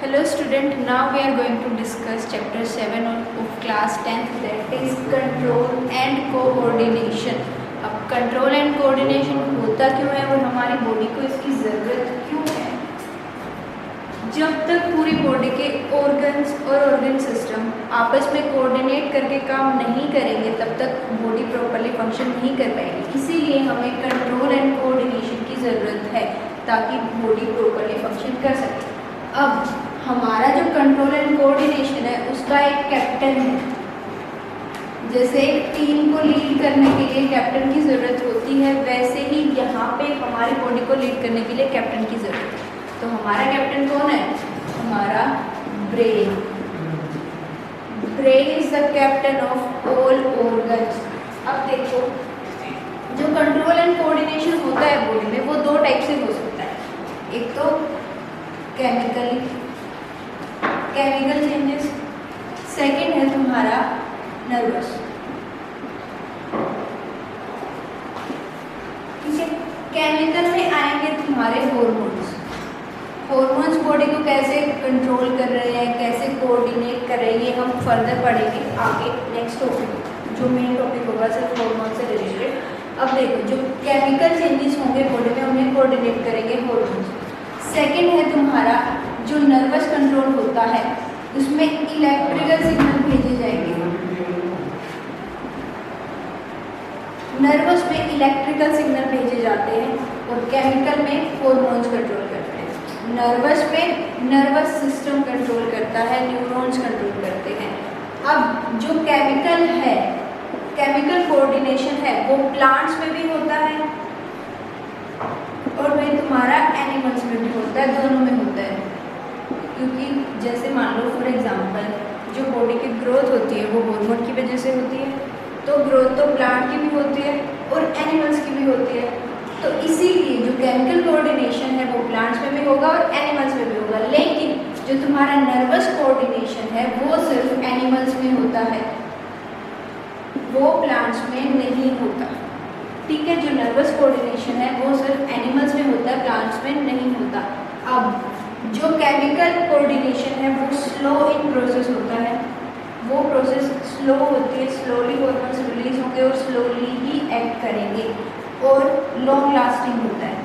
Hello student, now we are going to discuss chapter 7 of class 10th, that is control and coordination. अब control and coordination होता क्यों है और हमारी body को इसकी ज़रूरत क्यों है? जब तक पूरी बॉडी के ऑर्गन्स और ऑर्गन सिस्टम आपस में कोऑर्डिनेट करके काम नहीं करेंगे तब तक बॉडी प्रॉपरली फंक्शन नहीं कर पाएगी। इसीलिए हमें कंट्रोल एंड कोऑर्डिनेशन की ज़रूरत है ताकि बॉडी प्रॉपरली फंक्शन कर सके। अब हमारा जो कंट्रोल एंड कोऑर्डिनेशन है उसका एक कैप्टन है। जैसे एक टीम को लीड करने के लिए कैप्टन की ज़रूरत होती है, वैसे ही यहाँ पे हमारी बॉडी को लीड करने के लिए कैप्टन की ज़रूरत है। तो हमारा कैप्टन कौन है? हमारा brain. Brain is the captain of all organs. अब देखो, जो कंट्रोल एंड कोऑर्डिनेशन होता है बॉडी में वो दो टाइप से हो सकता है। एक तो केमिकल चेंजेस, सेकंड है तुम्हारा नर्वस। ठीक है, केमिकल में आएंगे तुम्हारे हॉर्मोन्स। हॉर्मोन्स बॉडी को कैसे कंट्रोल कर रहे हैं, कैसे कोऑर्डिनेट कर रहे हैं, ये हम फर्दर पढ़ेंगे आगे नेक्स्ट टॉपिक, जो मेन टॉपिक होगा सिर्फ हॉर्मोन से रिलेटेड। अब देखो, जो केमिकल चेंजेस होंगे बॉडी में उन्हें कोऑर्डिनेट करेंगे हॉर्मोन्स। सेकंड है तुम्हारा जो नर्वस कंट्रोल होता है, उसमें इलेक्ट्रिकल सिग्नल भेजे जाएंगे। नर्वस में इलेक्ट्रिकल सिग्नल भेजे जाते हैं और केमिकल में हॉर्मोन्स कंट्रोल करते हैं। नर्वस में नर्वस सिस्टम कंट्रोल करता है, न्यूरॉन्स कंट्रोल करते हैं। अब जो केमिकल है, केमिकल कोऑर्डिनेशन है, वो प्लांट्स में भी होता है और भाई तुम्हारा एनिमल्स में भी होता है, दोनों में होता है। क्योंकि जैसे मान लो फॉर एग्जांपल, जो बॉडी की ग्रोथ होती है वो हार्मोन की वजह से होती है, तो ग्रोथ तो प्लांट की भी होती है और एनिमल्स की भी होती है। तो इसीलिए जो केमिकल कोऑर्डिनेशन है वो प्लांट्स में भी होगा और एनिमल्स में भी होगा। लेकिन जो तुम्हारा नर्वस कोऑर्डिनेशन है वो सिर्फ एनिमल्स में होता है, वो प्लांट्स में नहीं होता। ठीक है, जो नर्वस कोऑर्डिनेशन है वो सिर्फ एनिमल्स में होता है, प्लांट्स में नहीं होता। अब जो केमिकल कोऑर्डिनेशन है वो स्लो इन प्रोसेस होता है, वो प्रोसेस स्लो होती है, स्लोली हॉर्मोन्स रिलीज होंगे और स्लोली ही एक्ट करेंगे और लॉन्ग लास्टिंग होता है,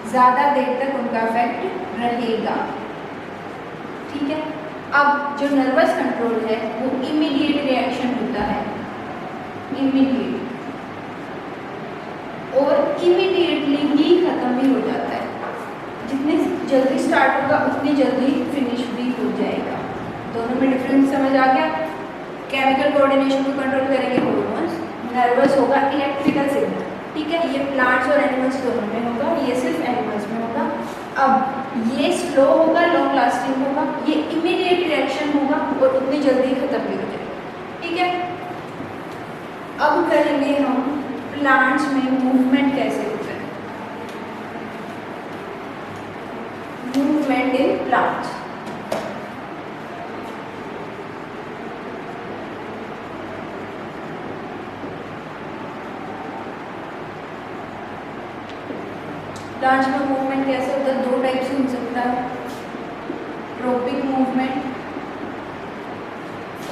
ज़्यादा देर तक उनका इफेक्ट रहेगा। ठीक है, अब जो नर्वस कंट्रोल है वो इमीडिएट रिएक्शन होता है, इमीडिएट, और इमीडिएटली ही ख़त्म भी हो जाता है। जितनी जल्दी स्टार्ट होगा उतनी जल्दी फिनिश भी हो जाएगा। दोनों में डिफरेंस समझ आ गया? केमिकल कोऑर्डिनेशन को कंट्रोल करेंगे हॉर्मोन्स, नर्वस होगा इलेक्ट्रिकल सिग्नल। ठीक है, ये प्लांट्स और एनिमल्स दोनों में होगा, ये सिर्फ एनिमल्स में होगा। अब ये स्लो होगा, लॉन्ग लास्टिंग होगा, ये इमीडिएट रिएक्शन होगा और उतनी जल्दी खत्म भी हो जाएगा। ठीक है, अब करेंगे हम प्लांट्स में मूवमेंट कैसे होता है, मूवमेंट इन प्लांट्स। प्लांट्स में मूवमेंट कैसे होता है? दो टाइप से हो सकता है, ट्रॉपिक मूवमेंट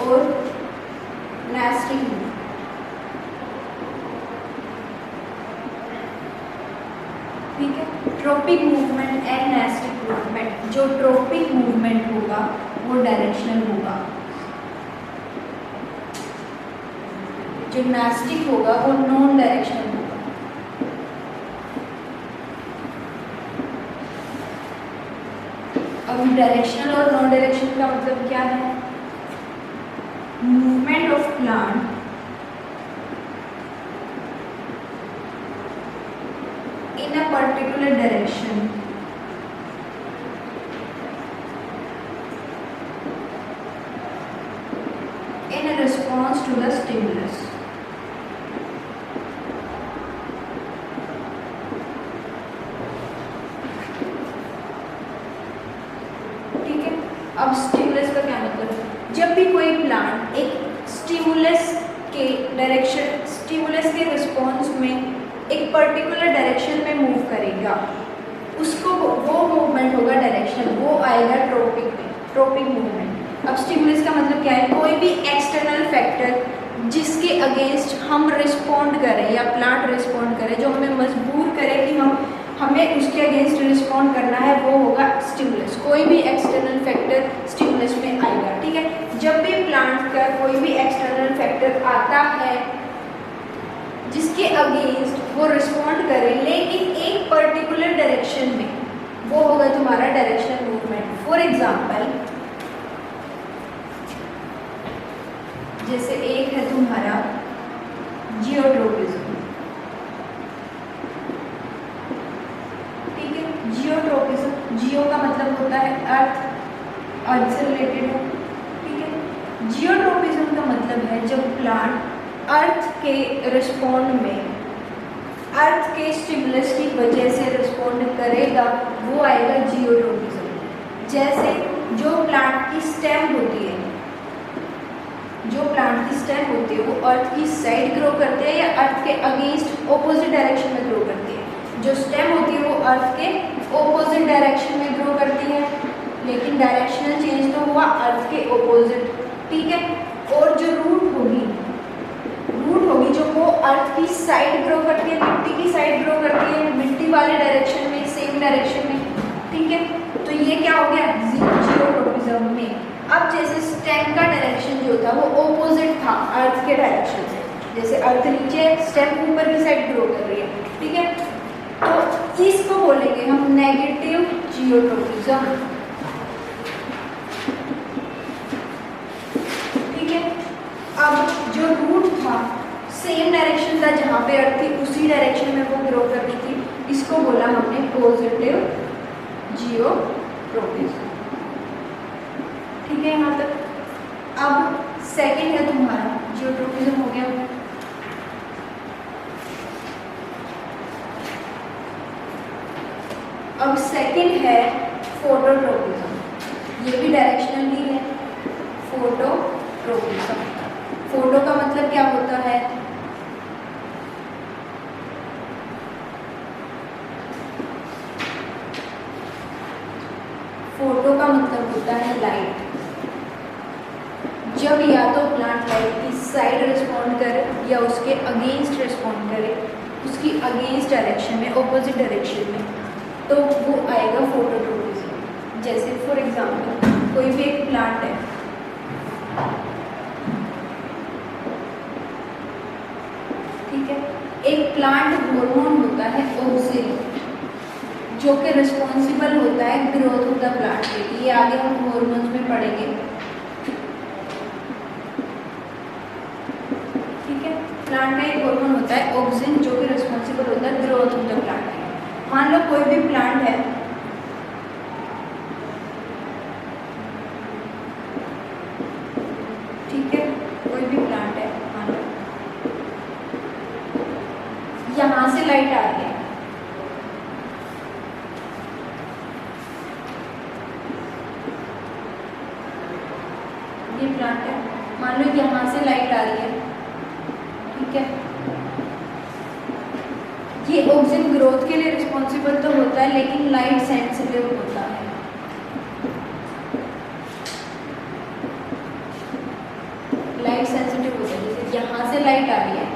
और नेस्टिंग मूवमेंट। ठीक है, tropic movement and nastic movement. जो ट्रॉपिक मूवमेंट होगा वो डायरेक्शनल होगा, जो नेस्टिक होगा वो नॉन डायरेक्शनल होगा। अब डायरेक्शनल और नॉन डायरेक्शनल का मतलब क्या है? Movement of plant in a particular direction in a response to the stimulus। ठीक है, अब स्टिमुलस का क्या मतलब है? जब भी कोई प्लांट एक स्टिमुलस के डायरेक्शन, स्टिमुलस के रिस्पॉन्स में एक पर्टिकुलर डायरेक्शन में मूव करेगा उसको वो मूवमेंट होगा डायरेक्शनल, वो आएगा ट्रोपिक में, ट्रोपिक मूवमेंट। अब स्टिमुलस का मतलब क्या है? कोई भी एक्सटर्नल फैक्टर जिसके अगेंस्ट हम रिस्पॉन्ड करें या प्लांट रिस्पॉन्ड करे, जो हमें मजबूर करे कि हमें उसके अगेंस्ट रिस्पॉन्ड करना है, वो होगा स्टिमुलस। कोई भी एक्सटर्नल फैक्टर स्टिमुलस में आएगा, ठीक है। जब भी प्लांट का कोई भी एक्सटर्नल फैक्टर आता है जिसके अगेंस्ट वो रिस्पॉन्ड करे, लेकिन एक पर्टिकुलर डायरेक्शन में, वो होगा तुम्हारा डायरेक्शनल मूवमेंट। फॉर एग्जाम्पल, जैसे एक है तुम्हारा जियोट्रोपिज्म, ठीक है। जियोट्रोपिज्म, जियो का मतलब होता है अर्थ, अर्थ से रिलेटेड है, ठीक है। जियोट्रोपिज्म का मतलब है जब प्लांट अर्थ के रिस्पॉन्ड में, अर्थ के स्टिमुलस की वजह से रिस्पॉन्ड करेगा, वो आएगा जियोट्रोपिज्म। जैसे जो प्लांट की स्टेम होती है, जो प्लांट की स्टेम होती है वो अर्थ की साइड ग्रो करती है या अर्थ के अगेंस्ट ऑपोजिट डायरेक्शन में ग्रो करती है। जो स्टेम होती है वो अर्थ के ऑपोजिट डायरेक्शन में ग्रो करती है, लेकिन डायरेक्शनल चेंज तो हुआ अर्थ के ऑपोजिट, ठीक है। और जो रूट होगी, जो वो अर्थ की साइड ग्रो करती है, मिट्टी की साइड ग्रो करती है, मिट्टी वाले डायरेक्शन में, सेम डायरेक्शन में, ठीक है। तो ये क्या हो गया? जियोट्रोपिज्म में। अब जैसे स्टेम का डायरेक्शन जो था वो ऑपोजिट था अर्थ के डायरेक्शन से, जैसे अर्थ नीचे, स्टेम ऊपर की साइड ग्रो कर रही है, ठीक है। तो इसको बोलेंगे हम नेगेटिव जियोट्रोपिज्म, ठीक है। अब जो रूट था सेम डायरेक्शन था जहाँ पे अर्थ थी, उसी डायरेक्शन में वो ग्रो कर रही थी, इसको बोला हमने पॉजिटिव जियोट्रोपिज्म, ठीक है यहाँ तक। अब सेकंड है तुम्हारा जियोट्रोपिज्म हो गया। अब सेकंड है फोटोट्रोपिज्म, ये भी डायरेक्शनल ही है, फोटोट्रोपिज्म। फोटो का मतलब क्या होता है? फोटो का मतलब होता है लाइट। जब या तो प्लांट लाइट की साइड रिस्पॉन्ड करे या उसके अगेंस्ट रिस्पॉन्ड करे, उसकी अगेंस्ट डायरेक्शन में, ऑपोजिट डायरेक्शन में, तो वो आएगा फोटोट्रोपिज्म। जैसे फॉर एग्जांपल कोई भी एक प्लांट है, ठीक है। एक प्लांट हार्मोन होता है ऑक्सिन, जो कि रिस्पॉन्सिबल होता है ग्रोथ ऑफ द प्लांट के लिए। ये आगे हम हार्मोन्स में पढ़ेंगे, ठीक है। प्लांट का एक हार्मोन होता है ऑक्सिन, जो कि रिस्पॉन्सिबल होता है ग्रोथ ऑफ द प्लांट के लिए। मान लो कोई भी प्लांट है, ठीक है, कोई भी प्लांट है, मान लो यहाँ से लाइट आ रही है, ये प्लांट है, मान लो यहाँ से लाइट आ रही है, ठीक है। ये ऑक्सीजन ग्रोथ के लिए रिस्पॉन्सिबल तो होता है, लेकिन लाइट सेंसिटिव होता है। लाइट सेंसिटिव होता है, जैसे यहाँ से लाइट आ रही है,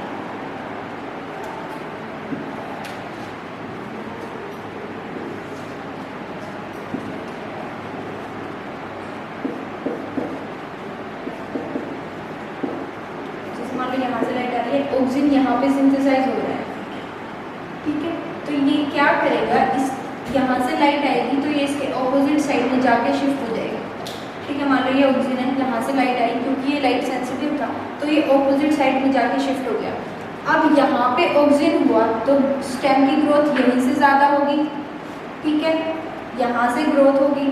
ऑक्सीजन यहाँ पे सिंथेसाइज हो रहा है, ठीक है। तो ये क्या करेगा, इस यहाँ से लाइट आएगी तो ये इसके ऑपोजिट साइड में जाके शिफ्ट हो जाएगा, ठीक है। मान लो ये ऑक्सीजन है, यहाँ से लाइट आई, क्योंकि ये लाइट सेंसिटिव था तो ये ऑपोजिट साइड में जाके शिफ्ट हो गया। अब यहाँ पे ऑक्सीजन हुआ तो स्टेम की ग्रोथ यहीं से ज़्यादा होगी, ठीक है, यहाँ से ग्रोथ होगी,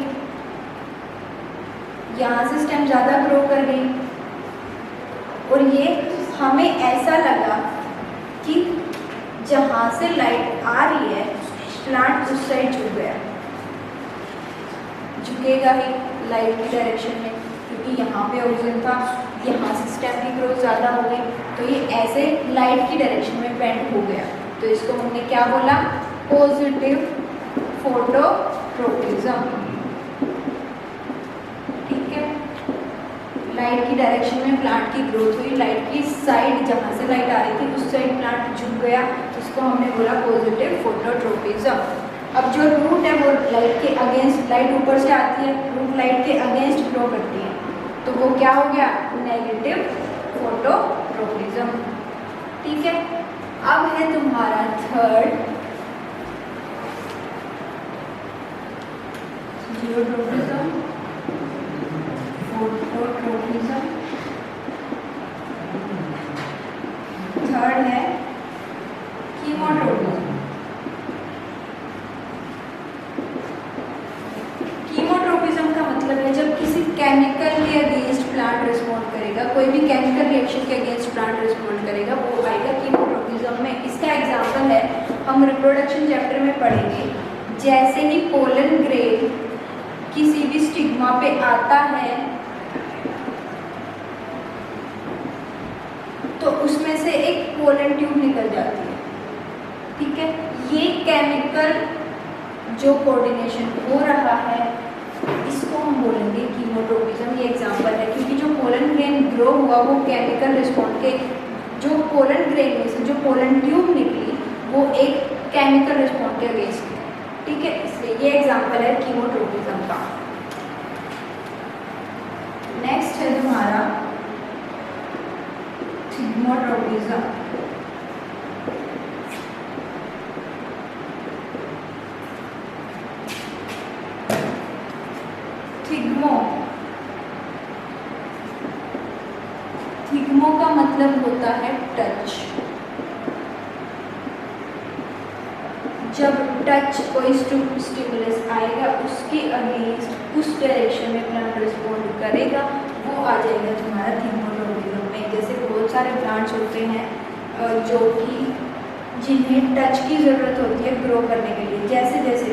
यहाँ से स्टेम ज़्यादा ग्रो कर गई, और ये हमें ऐसा लगा कि जहाँ से लाइट आ रही है प्लांट उस साइड झुक गया, झुकेगा ही लाइट की डायरेक्शन में, क्योंकि यहाँ पे ऑक्सीजन था, यहाँ से स्टेम की ग्रोथ ज़्यादा हो गई, तो ये ऐसे लाइट की डायरेक्शन में बेंड हो गया। तो इसको हमने क्या बोला, पॉजिटिव फोटोट्रोपिज्म। ठीक है, लाइट की डायरेक्शन में प्लांट की ग्रोथ हुई, लाइट की साइड जहाँ से लाइट आ रही थी उस साइड प्लांट झुक गया, इसको हमने बोला पॉजिटिव फोटोट्रोपिज्म। अब जो रूट है वो लाइट के अगेंस्ट, लाइट ऊपर से आती है, रूट लाइट के अगेंस्ट ग्रो करती है, तो वो क्या हो गया, नेगेटिव फोटोट्रोपिज्म। ठीक है, अब है तुम्हारा थर्ड जियोट्रोपिज्म, फोटोट्रोपिज्म। थर्ड है कीमोट्रोपिज्म। कीमोट्रोपिज्म का मतलब है जब किसी केमिकल के अगेंस्ट प्लांट रिस्पॉन्ड करेगा, कोई भी केमिकल रिएक्शन के अगेंस्ट प्लांट रिस्पॉन्ड करेगा, वो आएगा कीमोट्रोपिज्म में। इसका एग्जांपल है, हम रिप्रोडक्शन चैप्टर में पढ़ेंगे, जैसे ही पोलन ग्रेन किसी भी स्टिग्मा पे आता है तो उसमें से एक पोलन ट्यूब निकल जाती है। ठीक है, ये केमिकल जो कोऑर्डिनेशन हो रहा है इसको हम बोलेंगे कीमोट्रोपिज्म। ये एग्जांपल है, क्योंकि जो पोलन ग्रेन ग्रो हुआ वो केमिकल रिस्पॉन्ड के, जो पोलन ग्रेन में से जो पोलन ट्यूब निकली वो एक केमिकल रिस्पॉन्ड के अगेंस्ट है। ठीक है, इसलिए ये एग्जांपल है कीमोट्रोपिज्म का। नेक्स्ट है तुम्हारा थिग्मोट्रोपिज्म। थिग्मो का मतलब होता है टच। जब टच कोई स्टिमुलस आएगा उसके अगेंस्ट उस डायरेक्शन में प्लांट रिस्पॉन्ड करेगा, वो आ जाएगा तुम्हारा थिग्मोट्रोपिज्म में। जैसे बहुत सारे प्लांट्स होते हैं जो कि जिन्हें टच की ज़रूरत होती है ग्रो करने के लिए, जैसे जैसे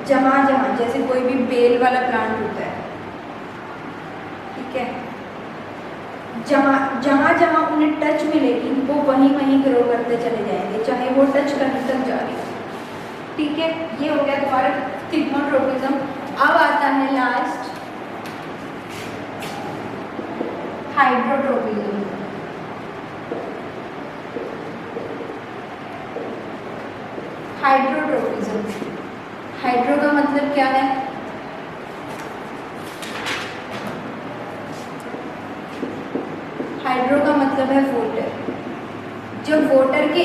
जहाँ जहाँ, जैसे कोई भी बेल वाला प्लांट होता है, ठीक है, जहाँ जहाँ उन्हें टच मिलेगी वो वहीं वहीं ग्रो करते चले जाएंगे, चाहे वो टच करने तक जा रही है। ठीक है, ये हो गया तुम्हारा थिग्मोट्रोपिज्म। अब आता है लास्ट हाइड्रोट्रोपिज्म। हाइड्रोट्रोपिज्म, हाइड्रो का मतलब क्या है, हाइड्रो का मतलब है वाटर। जब वाटर के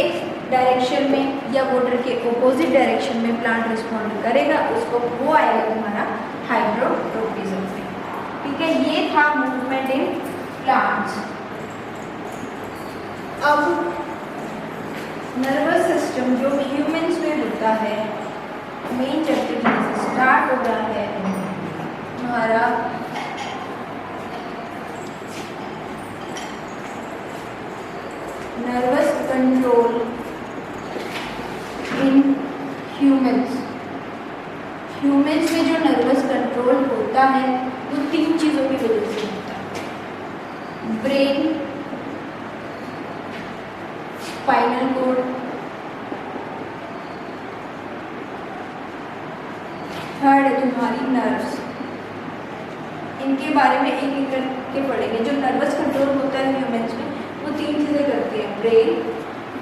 डायरेक्शन में या वाटर के ऑपोजिट डायरेक्शन में प्लांट रिस्पॉन्ड करेगा उसको, वो आएगा तुम्हारा हाइड्रोट्रोपिज्म से। ठीक है, ये था मूवमेंट इन प्लांट्स। अब नर्वस सिस्टम जो ह्यूमंस में होता है, मेन चैप्टर से स्टार्ट हो रहा है हमारा nervous control in humans. Humans में जो नर्वस कंट्रोल होता है वो 3 चीज़ों की वजह से होता है, ब्रेन, स्पाइनल कॉर्ड, थर्ड है तुम्हारी नर्व्स। इनके बारे में एक एक करके पढ़ेंगे। जो नर्वस कंट्रोल होता है ह्यूमंस में वो 3 चीज़ें करती हैं, ब्रेन,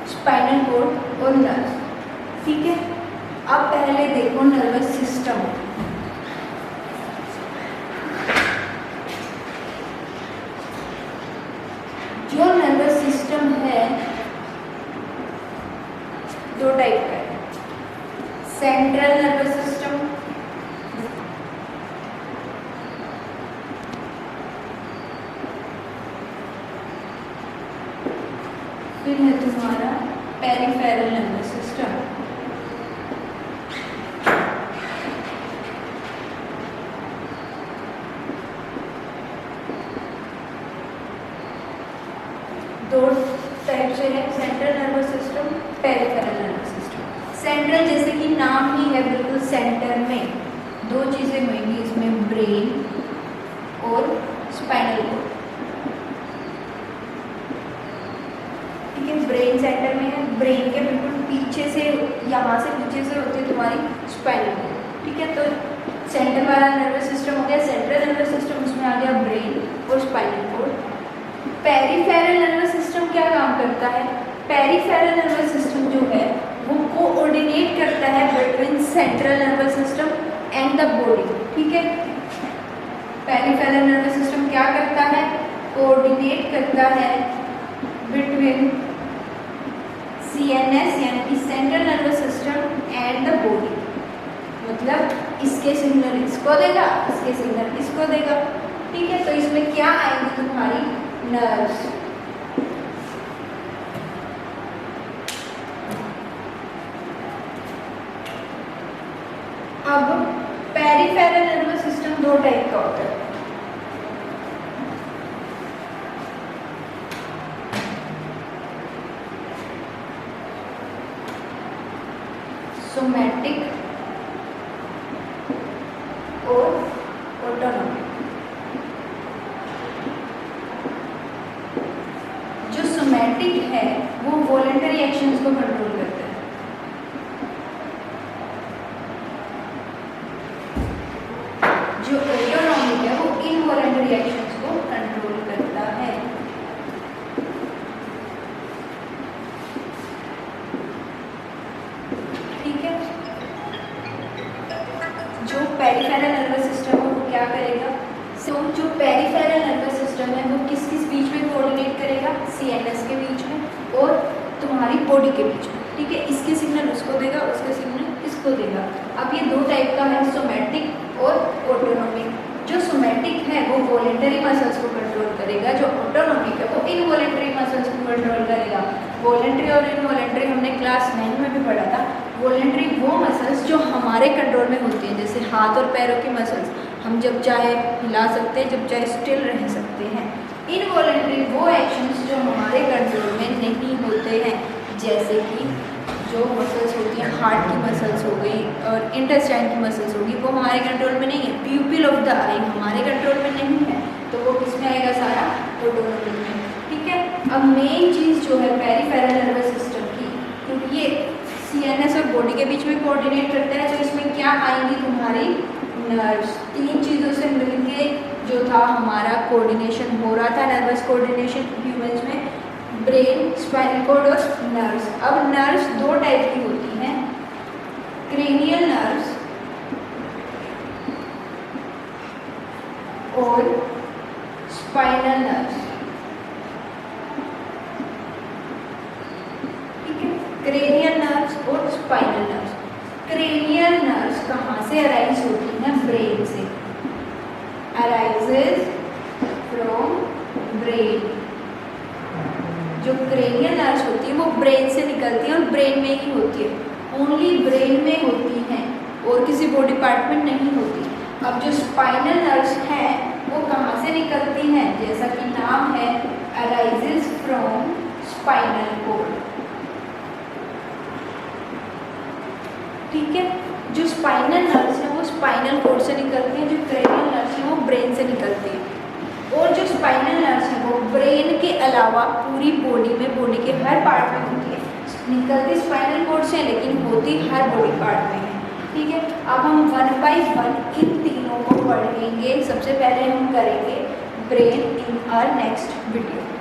स्पाइनल कॉर्ड और नर्व्स। ठीक है, अब पहले देखो नर्वस सिस्टम। जो नर्वस सिस्टम है 2 टाइप का है, सेंट्रल नर्वस सिस्टम फिर है तुम्हारा पेरिफेरल नर्वस सिस्टम। दो टाइप से है, central nervous system, peripheral nervous system. Central जैसे कि नाम ही है, बिल्कुल सेंटर में 2 चीज़ें होंगी इसमें, ब्रेन और स्पाइनल कॉर्ड। ब्रेन सेंटर में है, ब्रेन के बिल्कुल पीछे से यहाँ वहाँ से नीचे से होती है तुम्हारी स्पाइनल कोड, ठीक है। तो सेंट्रल वाला नर्वस सिस्टम हो गया, सेंट्रल नर्वस सिस्टम, उसमें आ गया ब्रेन और spinal cord. Peripheral nervous system क्या काम करता है? पेरिफेरल नर्वस सिस्टम जो है वो कोऑर्डिनेट करता है between central nervous system and the body, ठीक है। पेरिफेरल नर्वस सिस्टम क्या करता है? कोऑर्डिनेट करता है बिटवीन CNS यानी कि central nervous system and the body. मतलब इसके सिग्नल इसको देगा, इसके सिग्नल इसको देगा, ठीक है। तो इसमें क्या आएंगी तुम्हारी? नर्व्स। अब पेरिफेरल नर्वस सिस्टम दो टाइप का होता है। सोमैटिक और ऑटोनॉमिक। जो सोमैटिक है वो वॉलंटरी एक्शंस को कंट्रोल करता है, जो ऑटोनॉमिक है वो इनवॉलंटरी एक्शंस को कंट्रोल करता है। ठीक है। जो पेरिफेरल नर्वस सिस्टम है वो क्या करेगा? जो पेरिफेरल नर्वस सिस्टम है वो किस किस बीच में कोऑर्डिनेट करेगा? CNS के बीच में और तुम्हारी बॉडी के बीच में, ठीक है। इसके सिग्नल उसको देगा, उसके सिग्नल इसको देगा। अब ये दो टाइप का है, सोमैटिक और ऑटोनॉमिक। जो सोमैटिक है वो वॉलंटरी मसल्स को कंट्रोल करेगा, जो ऑटोनॉमिक है वो इनवॉलंटरी मसल्स को कंट्रोल करेगा। वॉलंटरी और इनवॉलंटरी हमने क्लास 9 में भी पढ़ा था। वॉलंटरी वो मसल्स जो हमारे कंट्रोल में होती हैं, जैसे हाथ और पैरों की मसल्स, हम जब चाहे हिला सकते हैं, जब चाहे स्टिल रह सकते हैं। इनवॉलंटरी वो एक्शंस जो हमारे कंट्रोल में नहीं होते हैं, जैसे कि जो मसल्स होती हैं, हार्ट की मसल्स हो गई और इंटेस्टाइन की मसल्स होगी, वो हमारे कंट्रोल में नहीं है। प्यूपिल ऑफ द आई हमारे कंट्रोल में नहीं है, तो वो किस में आएगा? सारा ऑटोनॉमिक में, ठीक है। अब मेन चीज़ जो है पेरिफेरल नर्वस सिस्टम की, क्योंकि ये CNS और बॉडी के बीच में कोऑर्डिनेट करता है, तो इसमें क्या आएंगी? तुम्हारी नर्व्स। तीन चीज़ों से मिलके जो था हमारा कोऑर्डिनेशन हो रहा था, नर्वस कोऑर्डिनेशन ह्यूमंस में, ब्रेन, स्पाइनल कॉर्ड और नर्व्स। अब नर्व्स दो टाइप की होती हैं, क्रेनियल नर्व्स और स्पाइनल नर्व्स, ठीक है। क्रेनियल नर्व्स और स्पाइनल नर्व्स। क्रेनियल नर्व्स कहाँ से अराइज होती हैं? ब्रेन से। Arises from brain. जो क्रेनियल नर्व्स होती है वो ब्रेन से निकलती है और ब्रेन में ही होती है, ओनली ब्रेन में होती हैं और किसी बॉडी पार्ट में नहीं होती। अब जो स्पाइनल नर्व्स हैं वो कहाँ से निकलती हैं? जैसा कि नाम है, अराइजेज फ्रॉम स्पाइनल कोड, ठीक है। जो स्पाइनल नर्व्स हैं वो स्पाइनल कोड से निकलती हैं, जो क्रेनियल नर्व्स हैं वो ब्रेन से निकलती हैं। और जो स्पाइनल नर्व्स हैं वो ब्रेन के अलावा पूरी बॉडी में, बॉडी के हर पार्ट में होती है। निकलती स्पाइनल कोड से लेकिन होती हर बॉडी पार्ट में है, ठीक है। अब हम 1 बाय 1 इन तीनों को पढ़ेंगे। सबसे पहले हम करेंगे brain in our next video.